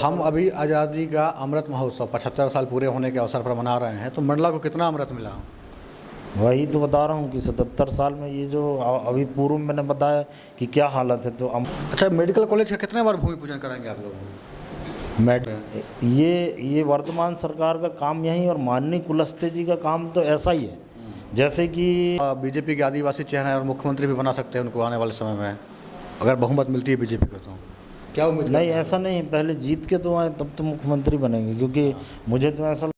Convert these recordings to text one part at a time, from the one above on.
हम अभी आज़ादी का अमृत महोत्सव 75 साल पूरे होने के अवसर पर मना रहे हैं, तो मंडला को कितना अमृत मिला? वही तो बता रहा हूँ कि 77 साल में ये जो अभी पूर्व में मैंने बताया कि क्या हालत है। तो अच्छा, मेडिकल कॉलेज का कितने बार भूमि पूजन कराएंगे आप लोग? मैट ये वर्तमान सरकार का काम यही, और माननीय कुलस्ते जी का काम तो ऐसा ही है। जैसे कि बीजेपी के आदिवासी चेहरा है और मुख्यमंत्री भी बना सकते हैं उनको आने वाले समय में, अगर बहुमत मिलती है बीजेपी को, तो क्या उम्मीद? नहीं, ऐसा नहीं, पहले जीत के तो आए तब तो मुख्यमंत्री बनेंगे, क्योंकि मुझे तो ऐसा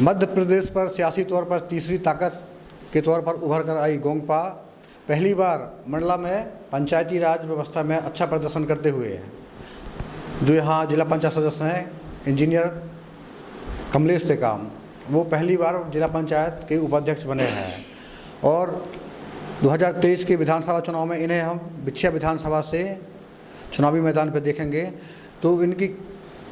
मध्य प्रदेश पर सियासी तौर पर तीसरी ताकत के तौर पर उभर कर आई गोंगपा पहली बार मंडला में पंचायती राज व्यवस्था में अच्छा प्रदर्शन करते हुए, जो यहाँ जिला पंचायत सदस्य हैं इंजीनियर कमलेश टेकाम, वो पहली बार जिला पंचायत के उपाध्यक्ष बने हैं। और 2023 के विधानसभा चुनाव में इन्हें हम बिछिया विधानसभा से चुनावी मैदान पर देखेंगे। तो इनकी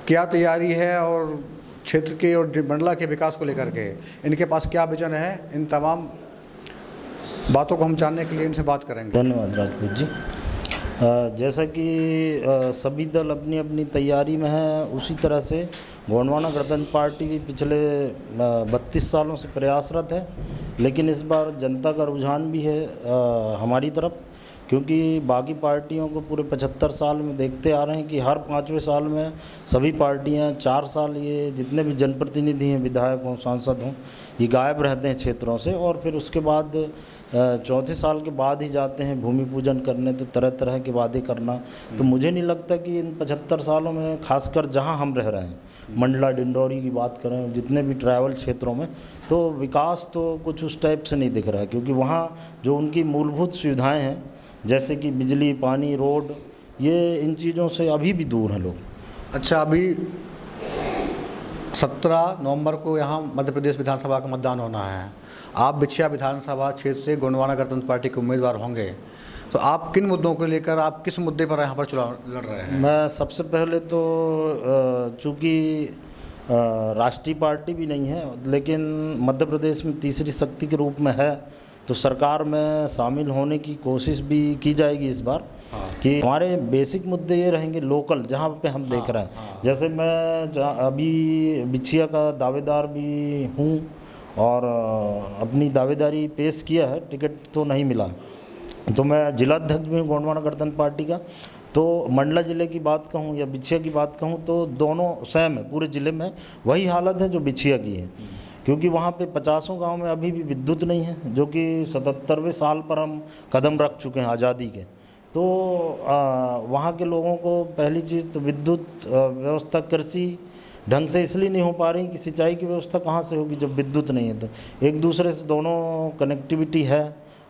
क्या तैयारी है और क्षेत्र के और मंडला के विकास को लेकर के इनके पास क्या विजन है, इन तमाम बातों को हम जानने के लिए इनसे बात करेंगे। धन्यवाद राजपूत जी। जैसा कि सभी दल अपनी अपनी तैयारी में है, उसी तरह से गोंडवाना गणतंत्र पार्टी भी पिछले 32 सालों से प्रयासरत है। लेकिन इस बार जनता का रुझान भी है हमारी तरफ, क्योंकि बाकी पार्टियों को पूरे 75 साल में देखते आ रहे हैं कि हर 5वें साल में सभी पार्टियां 4 साल, ये जितने भी जनप्रतिनिधि हैं, विधायक हों, सांसद हों, ये गायब रहते हैं क्षेत्रों से, और फिर उसके बाद चौथे साल के बाद ही जाते हैं भूमि पूजन करने, तो तरह तरह के वादे करना। तो मुझे नहीं लगता कि इन 75 सालों में, खासकर जहां हम रह रहे हैं, मंडला डिंडौरी की बात करें, जितने भी ट्राइबल क्षेत्रों में, तो विकास तो कुछ उस टाइप से नहीं दिख रहा है। क्योंकि वहाँ जो उनकी मूलभूत सुविधाएँ हैं, जैसे कि बिजली, पानी, रोड, ये इन चीज़ों से अभी भी दूर हैं लोग। अच्छा, अभी 17 नवंबर को यहाँ मध्य प्रदेश विधानसभा का मतदान होना है। आप बिछिया विधानसभा क्षेत्र से गोंडवाना गणतंत्र पार्टी के उम्मीदवार होंगे, तो आप किन मुद्दों को लेकर, आप किस मुद्दे पर यहाँ पर चुनाव लड़ रहे हैं? मैं सबसे पहले तो चूँकि राष्ट्रीय पार्टी भी नहीं है, लेकिन मध्य प्रदेश में तीसरी शक्ति के रूप में है, तो सरकार में शामिल होने की कोशिश भी की जाएगी इस बार। कि हमारे बेसिक मुद्दे ये रहेंगे लोकल, जहाँ पे हम देख रहे हैं। जैसे मैं अभी बिछिया का दावेदार भी हूँ और अपनी दावेदारी पेश किया है, टिकट तो नहीं मिला, तो मैं जिलाध्यक्ष भी हूँ गोंडवाना गणतंत्र पार्टी का। तो मंडला ज़िले की बात कहूँ या बिछिया की बात कहूँ, तो दोनों सेम है, पूरे ज़िले में वही हालत है जो बिछिया की है। क्योंकि वहाँ पे 50 गांव में अभी भी विद्युत नहीं है, जो कि 77वें साल पर हम कदम रख चुके हैं आज़ादी के। तो वहाँ के लोगों को पहली चीज़ तो विद्युत व्यवस्था, कृषि ढंग से इसलिए नहीं हो पा रही कि सिंचाई की व्यवस्था कहाँ से होगी जब विद्युत नहीं है। तो एक दूसरे से दोनों कनेक्टिविटी है,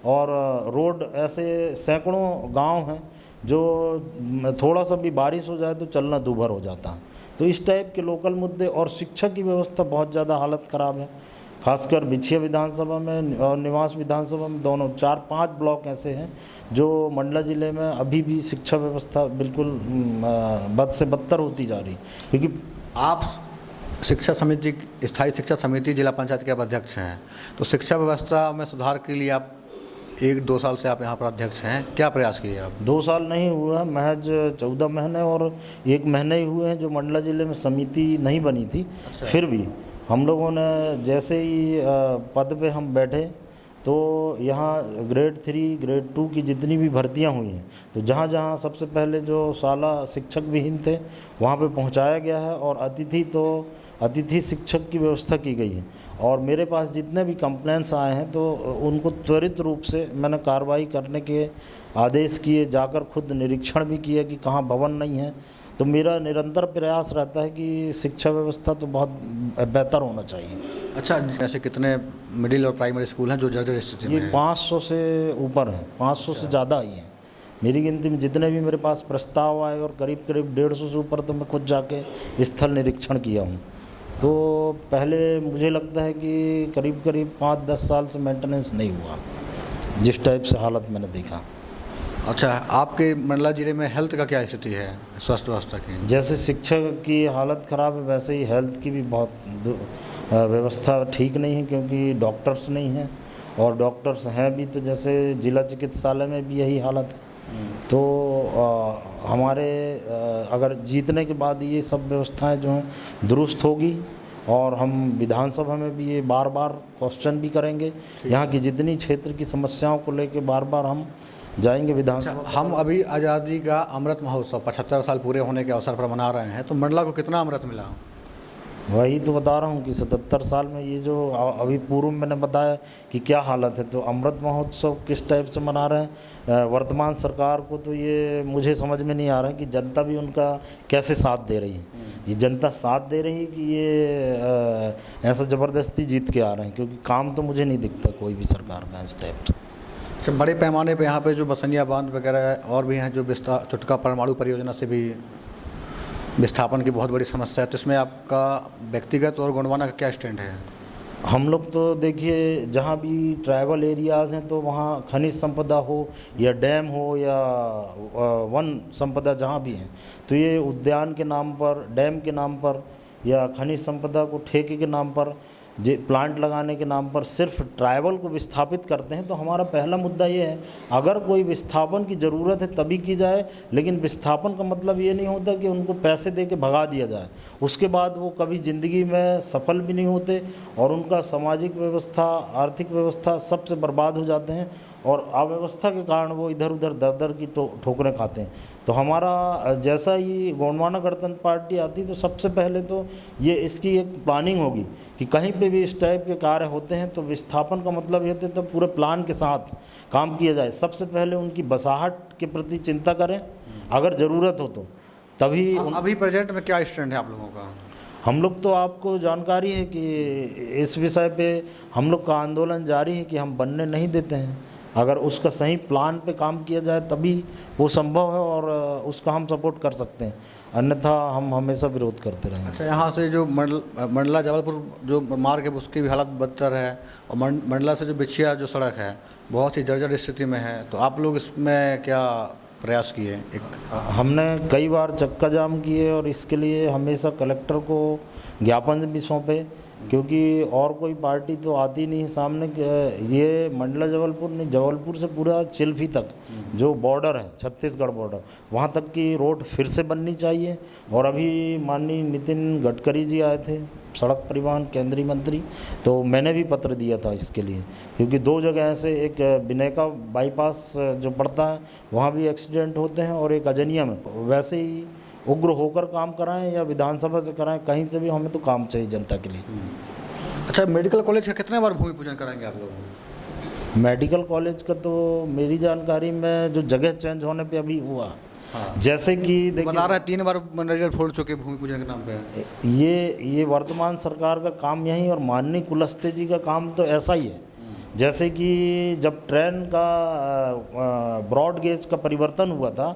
और रोड ऐसे सैकड़ों गांव हैं जो थोड़ा सा भी बारिश हो जाए तो चलना दूभर हो जाता है। तो इस टाइप के लोकल मुद्दे, और शिक्षा की व्यवस्था बहुत ज़्यादा हालत ख़राब है, खासकर बिछिया विधानसभा में और निवास विधानसभा में, दोनों 4-5 ब्लॉक ऐसे हैं जो मंडला ज़िले में अभी भी शिक्षा व्यवस्था बिल्कुल बद से बदतर होती जा रही। क्योंकि आप शिक्षा समिति, स्थायी शिक्षा समिति जिला पंचायत के अध्यक्ष हैं, तो शिक्षा व्यवस्था में सुधार के लिए आप 1-2 साल से आप यहाँ पर अध्यक्ष हैं, क्या प्रयास किए आप? 2 साल नहीं हुआ, महज 14 महीने और 1 महीने ही हुए हैं जो मंडला ज़िले में समिति नहीं बनी थी। अच्छा। फिर भी हम लोगों ने जैसे ही पद पे हम बैठे, तो यहाँ ग्रेड 3, ग्रेड 2 की जितनी भी भर्तियाँ हुई हैं, तो जहाँ जहाँ सबसे पहले जो शाला शिक्षक विहीन थे वहाँ पे पहुँचाया गया है, और अतिथि शिक्षक की व्यवस्था की गई है। और मेरे पास जितने भी कंप्लेंट्स आए हैं, तो उनको त्वरित रूप से मैंने कार्रवाई करने के आदेश किए, जाकर खुद निरीक्षण भी किया कि कहाँ भवन नहीं है। तो मेरा निरंतर प्रयास रहता है कि शिक्षा व्यवस्था तो बहुत बेहतर होना चाहिए। अच्छा, ऐसे कितने मिडिल और प्राइमरी स्कूल हैं जो जर्जर स्थिति में हैं? 500 से ऊपर हैं, 500 से ज़्यादा ही हैं मेरी गिनती में। जितने भी मेरे पास प्रस्ताव आए, और करीब 150 से ऊपर तो मैं खुद जाके स्थल निरीक्षण किया हूँ। तो पहले मुझे लगता है कि करीब 5-10 साल से मेंटेनेंस नहीं हुआ, जिस टाइप से हालत मैंने देखा। अच्छा, आपके मंडला ज़िले में हेल्थ का क्या स्थिति है, स्वास्थ्य व्यवस्था की? जैसे शिक्षा की हालत ख़राब है, वैसे ही हेल्थ की भी बहुत व्यवस्था ठीक नहीं है, क्योंकि डॉक्टर्स नहीं हैं, और डॉक्टर्स हैं भी तो जैसे जिला चिकित्सालय में भी यही हालत है। तो हमारे अगर जीतने के बाद ये सब व्यवस्थाएं जो हैं दुरुस्त होगी, और हम विधानसभा में भी ये बार बार क्वेश्चन भी करेंगे, यहाँ की जितनी क्षेत्र की समस्याओं को लेकर बार बार हम जाएंगे विधानसभा। हम अभी आज़ादी का अमृत महोत्सव 75 साल पूरे होने के अवसर पर मना रहे हैं, तो मंडला को कितना अमृत मिला? वही तो बता रहा हूँ कि 77 साल में ये जो अभी पूर्व मैंने बताया कि क्या हालत है, तो अमृत महोत्सव किस टाइप से मना रहे हैं वर्तमान सरकार को, तो ये मुझे समझ में नहीं आ रहा है कि जनता भी उनका कैसे साथ दे रही है। ये जनता साथ दे रही है कि ये ऐसा ज़बरदस्ती जीत के आ रहे हैं, क्योंकि काम तो मुझे नहीं दिखता कोई भी सरकार का इस टाइप से। अच्छा, बड़े पैमाने पे यहाँ पे जो बसनिया बांध वगैरह और भी हैं, जो चुटका परमाणु परियोजना से भी विस्थापन की बहुत बड़ी समस्या है, तो इसमें आपका व्यक्तिगत और गोंडवाना का क्या स्टैंड है? हम लोग तो देखिए, जहाँ भी ट्राइबल एरियाज़ हैं तो वहाँ खनिज संपदा हो या डैम हो या वन संपदा जहाँ भी हैं, तो ये उद्यान के नाम पर, डैम के नाम पर या खनिज संपदा को ठेके के नाम पर, प्लांट लगाने के नाम पर सिर्फ ट्राइबल को विस्थापित करते हैं। तो हमारा पहला मुद्दा ये है, अगर कोई विस्थापन की ज़रूरत है तभी की जाए, लेकिन विस्थापन का मतलब ये नहीं होता कि उनको पैसे दे के भगा दिया जाए, उसके बाद वो कभी ज़िंदगी में सफल भी नहीं होते और उनका सामाजिक व्यवस्था, आर्थिक व्यवस्था सबसे बर्बाद हो जाते हैं, और अव्यवस्था के कारण वो इधर उधर दर दर की ठोकरें खाते हैं। तो हमारा जैसा ही गोंडवाना गणतंत्र पार्टी आती तो सबसे पहले तो ये इसकी एक प्लानिंग होगी कि कहीं पे भी इस टाइप के कार्य होते हैं तो विस्थापन का मतलब ये होता है तो पूरे प्लान के साथ काम किया जाए। सबसे पहले उनकी बसाहट के प्रति चिंता करें, अगर ज़रूरत हो तो तभी। अभी प्रेजेंट में क्या स्टैंड है आप लोगों का? हम लोग तो, आपको जानकारी है कि इस विषय पे हम लोग का आंदोलन जारी है कि हम बनने नहीं देते हैं। अगर उसका सही प्लान पे काम किया जाए तभी वो संभव है और उसका हम सपोर्ट कर सकते हैं, अन्यथा हम हमेशा विरोध करते रहेंगे। अच्छा, यहाँ से जो मंडला जबलपुर जो मार्ग है उसकी भी हालत बदतर है, और मंडला से जो बिछिया जो सड़क है बहुत ही जर्जर स्थिति में है, तो आप लोग इसमें क्या प्रयास किए? हमने कई बार चक्का जाम किए और इसके लिए हमेशा कलेक्टर को ज्ञापन भी सौंपे, क्योंकि और कोई पार्टी तो आती नहीं सामने। ये मंडला जबलपुर नहीं, जबलपुर से पूरा चिल्फी तक जो बॉर्डर है, छत्तीसगढ़ बॉर्डर, वहाँ तक की रोड फिर से बननी चाहिए। और अभी माननीय नितिन गडकरी जी आए थे, सड़क परिवहन केंद्रीय मंत्री, तो मैंने भी पत्र दिया था इसके लिए, क्योंकि दो जगह से, एक बिनेका बाईपास जो पड़ता है वहाँ भी एक्सीडेंट होते हैं, और एक अजनिया में। वैसे ही उग्र होकर काम कराएं या विधानसभा से कराएं, कहीं से भी हमें तो काम चाहिए जनता के लिए। अच्छा, मेडिकल कॉलेज का कितने बार भूमि पूजन कराएंगे आप लोग? मेडिकल कॉलेज का तो मेरी जानकारी में जो जगह चेंज होने पे अभी हुआ, हाँ। जैसे कि बता रहा है 3 बार मनरेगा फोड़ चुके भूमि पूजन के नाम पे। ये वर्तमान सरकार का काम यही, और माननीय कुलस्ते जी का काम तो ऐसा ही है। जैसे कि जब ट्रेन का ब्रॉड गेज का परिवर्तन हुआ था,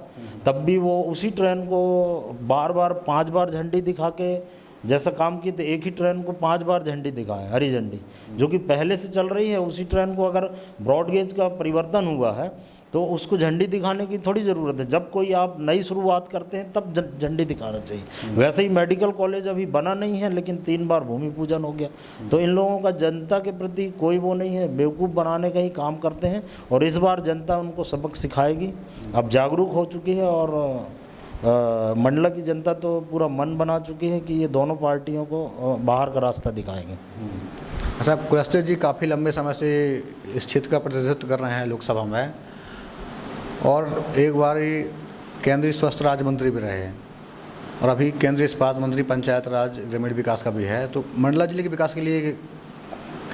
तब भी वो उसी ट्रेन को बार बार 5 बार झंडी दिखा के जैसा काम किए थे, एक ही ट्रेन को 5 बार झंडी दिखाएं, हरी झंडी, जो कि पहले से चल रही है। उसी ट्रेन को अगर ब्रॉड गेज का परिवर्तन हुआ है तो उसको झंडी दिखाने की थोड़ी ज़रूरत है। जब कोई आप नई शुरुआत करते हैं तब झंडी दिखाना चाहिए। वैसे ही मेडिकल कॉलेज अभी बना नहीं है, लेकिन 3 बार भूमि पूजन हो गया। तो इन लोगों का जनता के प्रति कोई वो नहीं है, बेवकूफ़ बनाने का ही काम करते हैं, और इस बार जनता उनको सबक सिखाएगी। अब जागरूक हो चुकी है, और मंडला की जनता तो पूरा मन बना चुकी है कि ये दोनों पार्टियों को बाहर का रास्ता दिखाएंगे। अच्छा, कुलस्ते जी काफ़ी लंबे समय से इस क्षेत्र का प्रतिनिधित्व कर रहे हैं लोकसभा में, और एक बार ही केंद्रीय स्वास्थ्य राज्य मंत्री भी रहे, और अभी केंद्रीय इस्पात मंत्री, पंचायत राज, ग्रामीण विकास का भी है। तो मंडला जिले के विकास के लिए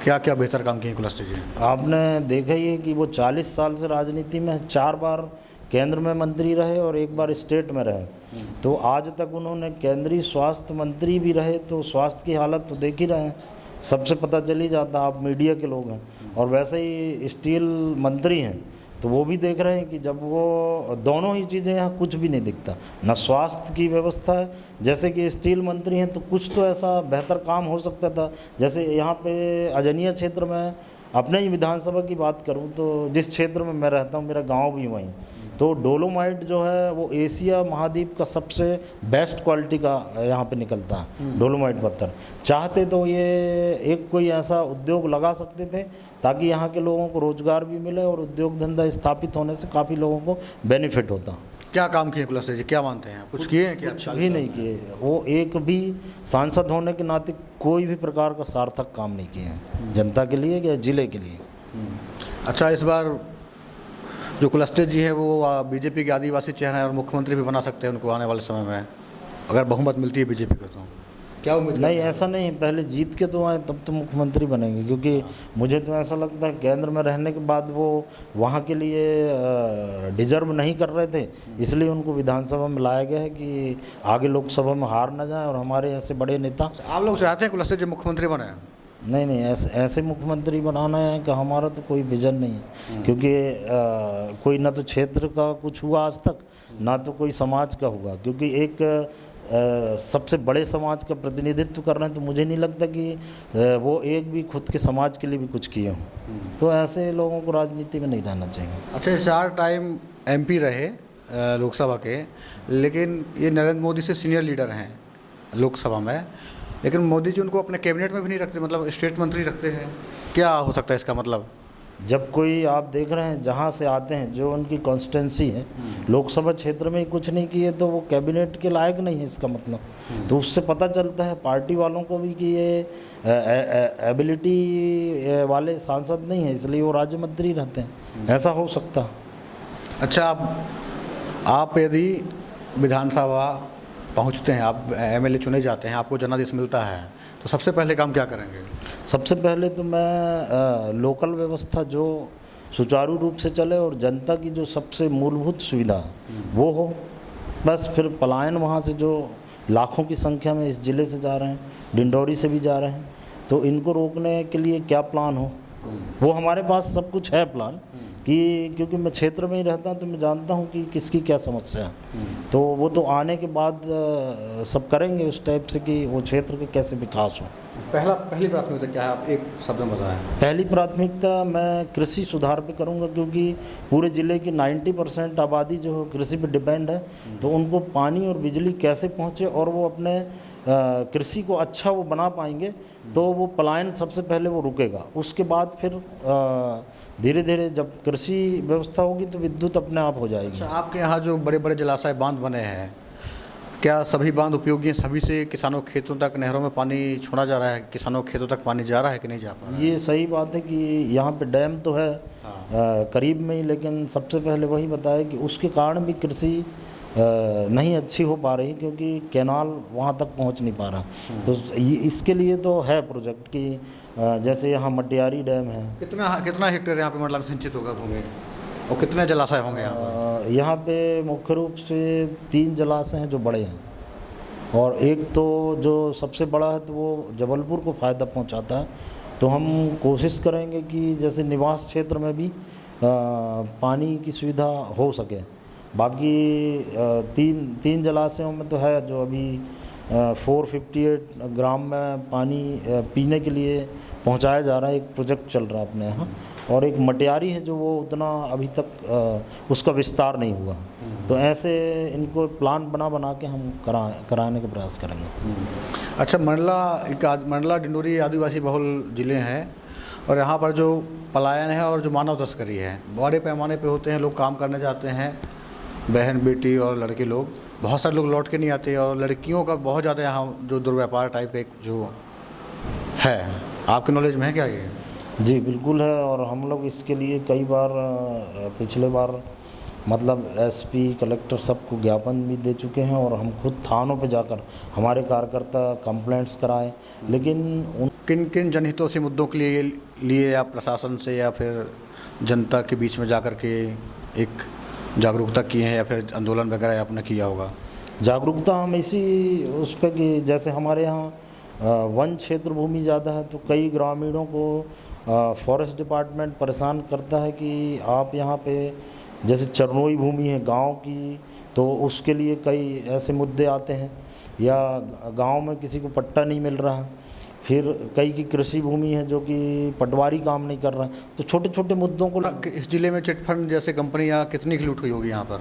क्या क्या बेहतर काम किए कुलस्ते जी? आपने देखा ही है कि वो 40 साल से राजनीति में 4 बार केंद्र में मंत्री रहे और 1 बार स्टेट में रहे। तो आज तक उन्होंने केंद्रीय स्वास्थ्य मंत्री भी रहे, तो स्वास्थ्य की हालत तो देख ही रहे हैं, सबसे पता चल ही जाता, आप मीडिया के लोग हैं। और वैसे ही स्टील मंत्री हैं, तो वो भी देख रहे हैं कि जब वो दोनों ही चीज़ें, यहाँ कुछ भी नहीं दिखता, न स्वास्थ्य की व्यवस्था है। जैसे कि स्टील मंत्री हैं तो कुछ तो ऐसा बेहतर काम हो सकता था। जैसे यहाँ पे अजनिया क्षेत्र में, अपने ही विधानसभा की बात करूँ तो जिस क्षेत्र में मैं रहता हूँ, मेरा गांव भी वहीं, तो डोलोमाइट जो है वो एशिया महाद्वीप का सबसे बेस्ट क्वालिटी का यहाँ पे निकलता है डोलोमाइट पत्थर। चाहते तो ये एक कोई ऐसा उद्योग लगा सकते थे ताकि यहाँ के लोगों को रोजगार भी मिले और उद्योग धंधा स्थापित होने से काफ़ी लोगों को बेनिफिट होता। क्या काम किए कुलस्ते जी, क्या मानते हैं, कुछ किए हैं क्या? कुछ भी नहीं किए। वो एक भी सांसद होने के नाते कोई भी प्रकार का सार्थक काम नहीं किए हैं जनता के लिए या जिले के लिए। अच्छा, इस बार जो कुलस्ते जी है वो बीजेपी के आदिवासी चेहरा है और मुख्यमंत्री भी बना सकते हैं उनको आने वाले समय में, अगर बहुमत मिलती है बीजेपी को, तो क्या उम्मीद? नहीं, ऐसा नहीं, पहले जीत के तो आए तब तो मुख्यमंत्री बनेंगे, क्योंकि मुझे तो ऐसा लगता है केंद्र में रहने के बाद वो वहाँ के लिए डिजर्व नहीं कर रहे थे, इसलिए उनको विधानसभा में लाया गया है कि आगे लोकसभा में हार ना जाए और हमारे ऐसे बड़े नेता। आप लोग चाहते हैं कुलस्ते जी मुख्यमंत्री बने? नहीं, ऐसे मुख्यमंत्री बनाना है कि हमारा तो कोई विजन नहीं है, क्योंकि कोई ना तो क्षेत्र का कुछ हुआ आज तक, ना तो कोई समाज का हुआ, क्योंकि एक सबसे बड़े समाज का प्रतिनिधित्व कर रहे हैं, तो मुझे नहीं लगता कि वो एक भी खुद के समाज के लिए भी कुछ किए हों। तो ऐसे लोगों को राजनीति में नहीं रहना चाहिए। अच्छा, 4 टाइम MP रहे लोकसभा के, लेकिन ये नरेंद्र मोदी से सीनियर लीडर हैं लोकसभा में, लेकिन मोदी जी उनको अपने कैबिनेट में भी नहीं रखते, मतलब स्टेट मंत्री रखते हैं। क्या हो सकता है इसका मतलब? जब कोई आप देख रहे हैं जहाँ से आते हैं, जो उनकी कॉन्स्टिट्यूंसी है, लोकसभा क्षेत्र में ही कुछ नहीं किए तो वो कैबिनेट के लायक नहीं है, इसका मतलब। तो उससे पता चलता है पार्टी वालों को भी कि ये एबिलिटी वाले सांसद नहीं है, इसलिए वो राज्य मंत्री रहते हैं। ऐसा हो सकता है। अच्छा, आप यदि विधानसभा पहुंचते हैं, आप MLA चुने जाते हैं, आपको जनादेश मिलता है, तो सबसे पहले काम क्या करेंगे? सबसे पहले तो मैं लोकल व्यवस्था जो सुचारू रूप से चले और जनता की जो सबसे मूलभूत सुविधा है वो हो, बस फिर पलायन वहाँ से जो लाखों की संख्या में इस ज़िले से जा रहे हैं, डिंडौरी से भी जा रहे हैं, तो इनको रोकने के लिए क्या प्लान हो, वो हमारे पास सब कुछ है प्लान, कि क्योंकि मैं क्षेत्र में ही रहता हूँ तो मैं जानता हूँ कि किसकी क्या समस्या है। तो वो तो आने के बाद सब करेंगे उस टाइप से कि वो क्षेत्र के कैसे विकास हो। पहली प्राथमिकता क्या है, आप एक शब्द में बताएं? पहली प्राथमिकता मैं कृषि सुधार पे करूँगा, क्योंकि पूरे ज़िले की 90% आबादी जो कृषि पे डिपेंड है, तो उनको पानी और बिजली कैसे पहुँचे और वो अपने कृषि को अच्छा वो बना पाएंगे, तो वो पलायन सबसे पहले वो रुकेगा। उसके बाद फिर धीरे धीरे जब कृषि व्यवस्था होगी तो विद्युत अपने आप हो जाएगी। अच्छा, आपके यहाँ जो बड़े बड़े जलाशय बांध बने हैं, क्या सभी बांध उपयोगी हैं? सभी से किसानों के खेतों तक, नहरों में पानी छोड़ा जा रहा है? किसानों के खेतों तक पानी जा रहा है कि नहीं जा पा रहा है? ये सही बात है कि यहाँ पे डैम तो है करीब में ही, लेकिन सबसे पहले वही बताया कि उसके कारण भी कृषि नहीं अच्छी हो पा रही, क्योंकि कैनाल वहाँ तक पहुँच नहीं पा रहा। तो इसके लिए तो है प्रोजेक्ट कि जैसे यहाँ मटियारी डैम है। कितना हेक्टेयर यहाँ पे मतलब सिंचित होगा भूमि, और कितने जलाशय होंगे यहाँ पर? यहाँ पे मुख्य रूप से 3 जलाशय हैं जो बड़े हैं, और एक तो जो सबसे बड़ा है तो वो जबलपुर को फ़ायदा पहुँचाता है। तो हम कोशिश करेंगे कि जैसे निवास क्षेत्र में भी पानी की सुविधा हो सके। बाकी तीन जलाशयों में तो है जो अभी 458 ग्राम में पानी पीने के लिए पहुंचाया जा रहा है, एक प्रोजेक्ट चल रहा है अपने यहाँ। और एक मटियारी है जो वो उतना अभी तक उसका विस्तार नहीं हुआ। तो ऐसे इनको प्लान बना के हम कराने का प्रयास करेंगे। अच्छा, मंडला डिंडोरी आदिवासी बहुल ज़िले हैं, और यहाँ पर जो पलायन है और जो मानव तस्करी है बड़े पैमाने पे होते हैं। लोग काम करने जाते हैं, बहन बेटी और लड़के लोग, बहुत सारे लोग लौट के नहीं आते, और लड़कियों का बहुत ज़्यादा यहाँ जो दुर्व्यापार टाइप एक जो है, आपके नॉलेज में है क्या ये? जी बिल्कुल है, और हम लोग इसके लिए कई बार पिछले बार मतलब SP कलेक्टर सबको ज्ञापन भी दे चुके हैं, और हम खुद थानों पे जाकर हमारे कार्यकर्ता कंप्लेंट्स कराए। लेकिन किन जनहितों से मुद्दों के लिए आप प्रशासन से या फिर जनता के बीच में जाकर के एक जागरूकता किए हैं, या फिर आंदोलन वगैरह आपने किया होगा? जागरूकता हम इसी उस पर कि जैसे हमारे यहाँ वन क्षेत्र भूमि ज़्यादा है, तो कई ग्रामीणों को फॉरेस्ट डिपार्टमेंट परेशान करता है कि आप यहाँ पे जैसे चरनोई भूमि है गांव की, तो उसके लिए कई ऐसे मुद्दे आते हैं, या गांव में किसी को पट्टा नहीं मिल रहा, फिर कई की कृषि भूमि है जो कि पटवारी काम नहीं कर रहे हैं। तो छोटे छोटे मुद्दों को इस जिले में चिटफंड जैसे कंपनियां कितनी की लूट हुई होगी यहाँ पर?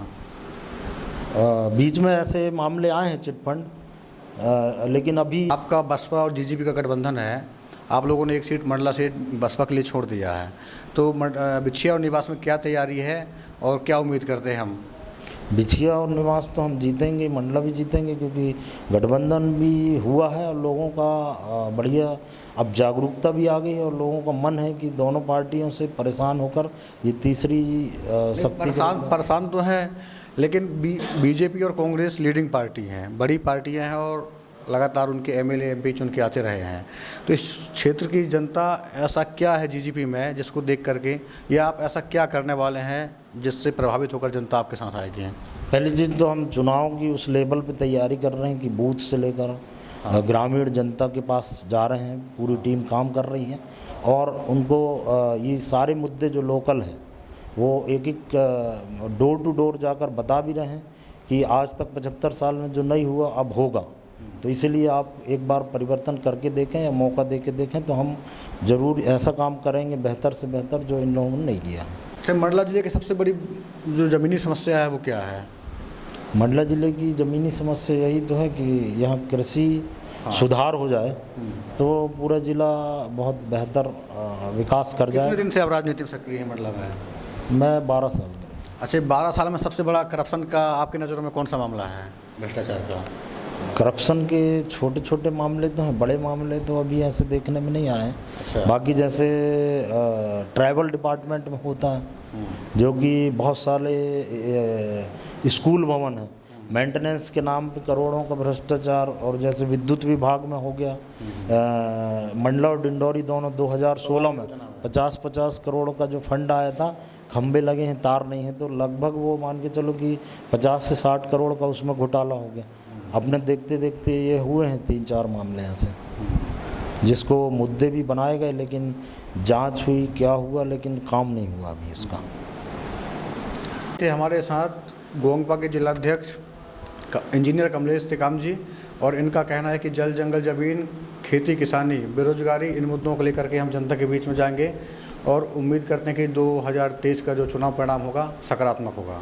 बीच में ऐसे मामले आए हैं चिटफंड, लेकिन अभी आपका बसपा और जीजेपी का गठबंधन है, आप लोगों ने एक सीट मंडला सीट बसपा के लिए छोड़ दिया है, तो बिछिया और निवास में क्या तैयारी है और क्या उम्मीद करते हैं हम? बिछिया और निवास तो हम जीतेंगे, मंडला भी जीतेंगे, क्योंकि गठबंधन भी हुआ है और लोगों का बढ़िया अब जागरूकता भी आ गई है और लोगों का मन है कि दोनों पार्टियों से परेशान होकर ये तीसरी शक्ति परेशान तो है, लेकिन बीजेपी और कांग्रेस लीडिंग पार्टी हैं, बड़ी पार्टियां हैं और लगातार उनके एमएलए एमपी चुन के आते रहे हैं। तो इस क्षेत्र की जनता ऐसा क्या है जीजीपी में जिसको देख करके, या आप ऐसा क्या करने वाले हैं जिससे प्रभावित होकर जनता आपके साथ आएगी? पहली चीज़ तो हम चुनाव की उस लेवल पे तैयारी कर रहे हैं कि बूथ से लेकर ग्रामीण जनता के पास जा रहे हैं, पूरी टीम काम कर रही है और उनको ये सारे मुद्दे जो लोकल हैं वो एक एक डोर टू डोर जाकर बता भी रहे हैं कि आज तक 75 साल में जो नहीं हुआ अब होगा। तो इसीलिए आप एक बार परिवर्तन करके देखें या मौका दे के देखें, तो हम ज़रूर ऐसा काम करेंगे बेहतर से बेहतर जो इन लोगों ने नहीं किया। अच्छा, मंडला जिले की सबसे बड़ी जो ज़मीनी समस्या है वो क्या है? मंडला ज़िले की ज़मीनी समस्या यही तो है कि यहाँ कृषि सुधार हो जाए तो पूरा ज़िला बहुत बेहतर विकास कर जाए। कितने दिन से आप राजनीति में सक्रिय हैं मंडला में? मैं 12 साल। अच्छा, 12 साल में सबसे बड़ा करप्शन का आपकी नज़रों में कौन सा मामला है, भ्रष्टाचार का? करप्शन के छोटे छोटे मामले तो हैं, बड़े मामले तो अभी ऐसे देखने में नहीं आए हैं। अच्छा। बाकी जैसे ट्राइबल डिपार्टमेंट में होता है जो कि बहुत सारे स्कूल भवन हैं, मेंटेनेंस के नाम पे करोड़ों का भ्रष्टाचार, और जैसे विद्युत विभाग में हो गया, मंडला और डिंडौरी दोनों 2016 में 50-50 करोड़ का जो फंड आया था, खंबे लगे हैं तार नहीं है, तो लगभग वो मान के चलो कि 50 से 60 करोड़ का उसमें घोटाला हो गया। अपने देखते देखते ये हुए हैं 3-4 मामले ऐसे जिसको मुद्दे भी बनाए गए, लेकिन जांच हुई, क्या हुआ, लेकिन काम नहीं हुआ अभी इसका। हमारे साथ गोंगपा के जिलाध्यक्ष इंजीनियर कमलेश टिकाम जी, और इनका कहना है कि जल जंगल ज़मीन, खेती किसानी, बेरोजगारी, इन मुद्दों को लेकर के हम जनता के बीच में जाएंगे और उम्मीद करते हैं कि 2023 का जो चुनाव परिणाम होगा सकारात्मक होगा।